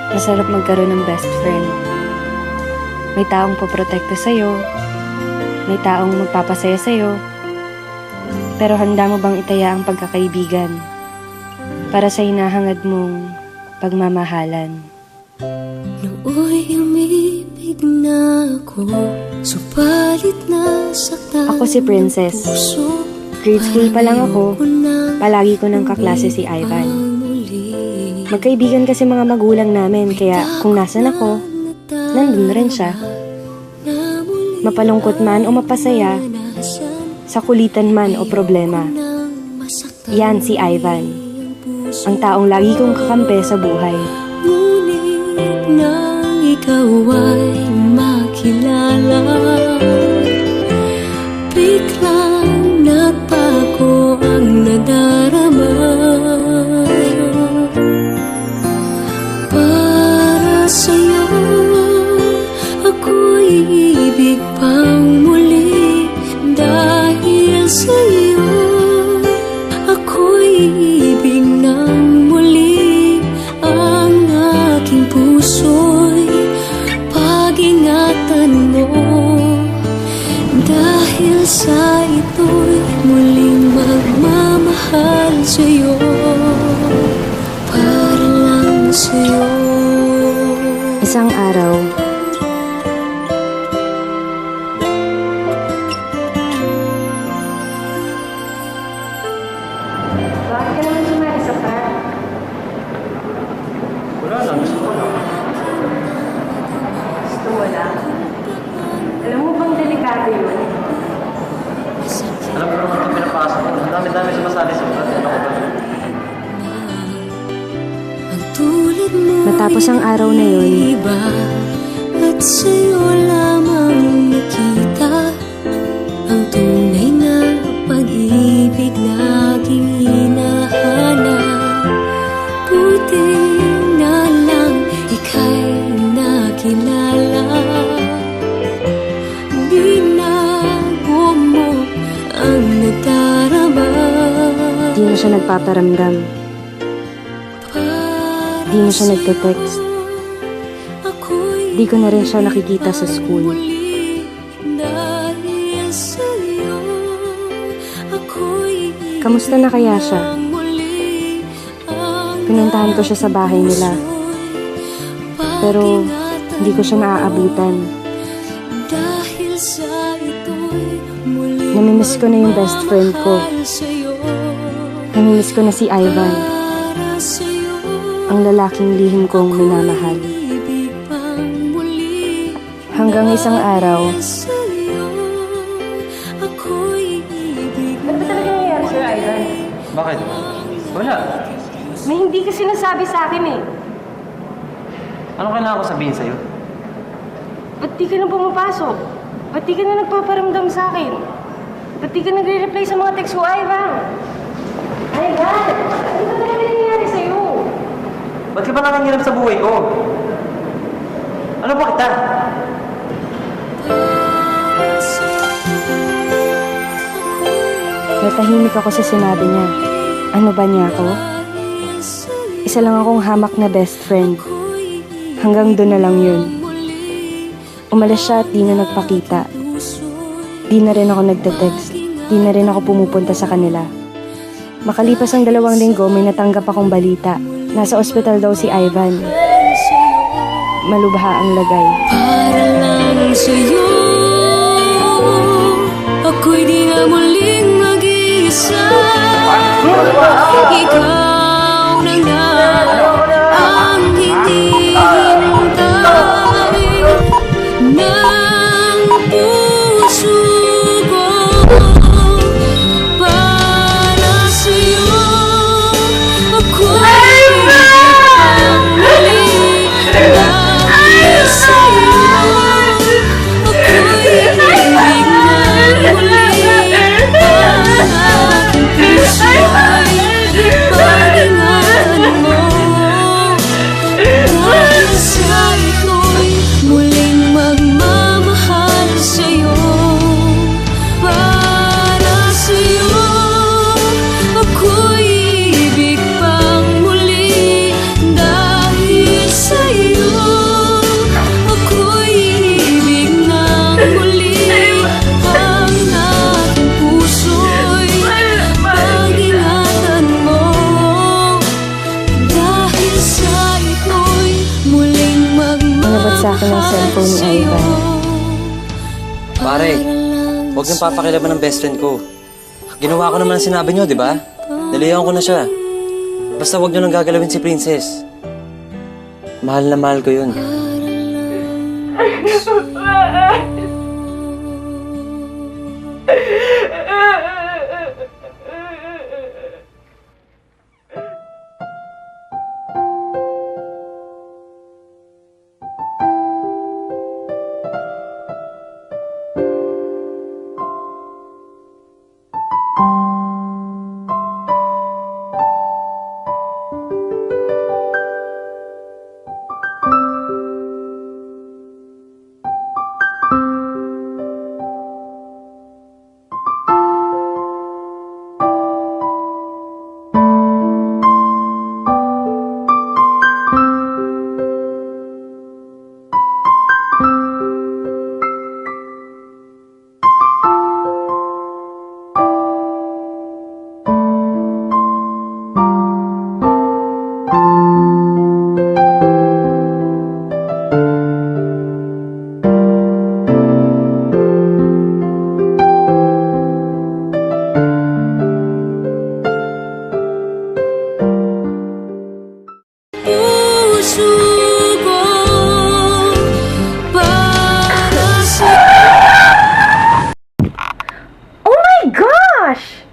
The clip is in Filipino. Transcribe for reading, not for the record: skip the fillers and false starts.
Masarap magkaroon ng best friend. May taong poprotekta sa'yo, may taong magpapasaya sa'yo, pero handa mo bang itaya ang pagkakaibigan para sa hinahangad mong pagmamahalan? Nooy umibig na ako, subalit nasaktan. Ako si Princess. Grade school pa lang ako, palagi ko ng kaklase si Ivan. Magkaibigan kasi mga magulang namin, kaya kung nasan ako, nandun rin siya. Mapalungkot man o mapasaya, sa kulitan man o problema. Yan si Ivan, ang taong lagi kong kakampi sa buhay. Ngunit nang ikaw ay makilala, biglang nagbago ang nadarama. Para sa'yo, ako'y ibig pang muli. Dahil sa'yo, ako'y ibig ng muli. Ang aking puso'y pag-ingatan mo. Dahil sa ito'y muling magmamahal sa'yo, para lang sa'yo. Isang araw, bakit ka naman sumali sa park? Wala lang, gusto ko lang. Gusto mo lang? Alam mo bang delikado yun? Alam ko naman itong pinapasok ko. Ang dami-dami sumasali sa ulat. Ano ko ba? Ang tulad mo Matapos ang araw na yun, iba, at sa'yo lamang nakita ang tunay na pag-ibig na aking hinahanap. Buti na lang ika'y nakilala. Binago mo ang nadarama. di na siya nagpaparamdam. Di na siya nagte-text. Di ko na rin siya nakikita sa school. Kamusta na kaya siya? Pinuntahan ko siya sa bahay nila. Pero hindi ko siya naaabutan. Namimiss ko na yung best friend ko. Namimiss ko na si Ivan, ang lalaking lihim kong minamahal. Hanggang isang araw, Ano ba talaga nangyayari sa'yo, Ivan? Bakit? Wala. May hindi ka sinasabi sa akin eh. Anong kailangan ko sabihin sa'yo? Ba't di ka na pumapasok? Ba't di ka na nagpaparamdam sa akin? Ba't di ka nagre-reply sa mga text ko, Ivan? Ivan! Ano ba talaga nangyayari sa'yo? Ba't ka ba nangangiram sa buhay ko? Ano ba kita? natahimik ako sa sinabi niya. Ano ba niya ako? Isa lang akong hamak na best friend. Hanggang doon na lang yun. Umalis siya at di na nagpakita. Di na rin ako nagte-text. Di na rin ako pumupunta sa kanila. Makalipas ang 2 linggo, may natanggap akong balita. Nasa ospital daw si Ivan. Malubha ang lagay. Para lang sa'yo, ako'y di na muling mag-iisa. Ikaw na nga ang hindi hintay ng puso ko. Para sa'yo, ako'y ibig muli. Dahil sa'yo, ako'y ibig na muli. Ang aking puso'y pag-ingatan mo. sa akin ng cellphone ni Ivan. Pare, huwag niyong papakilaban ng best friend ko. Ginawa ko naman ang sinabi niyo, di ba? Naliyawan ko na siya. Basta huwag niyo nang gagalawin si Princess. Mahal na mahal ko yun. Puso ko para sa Oh my gosh!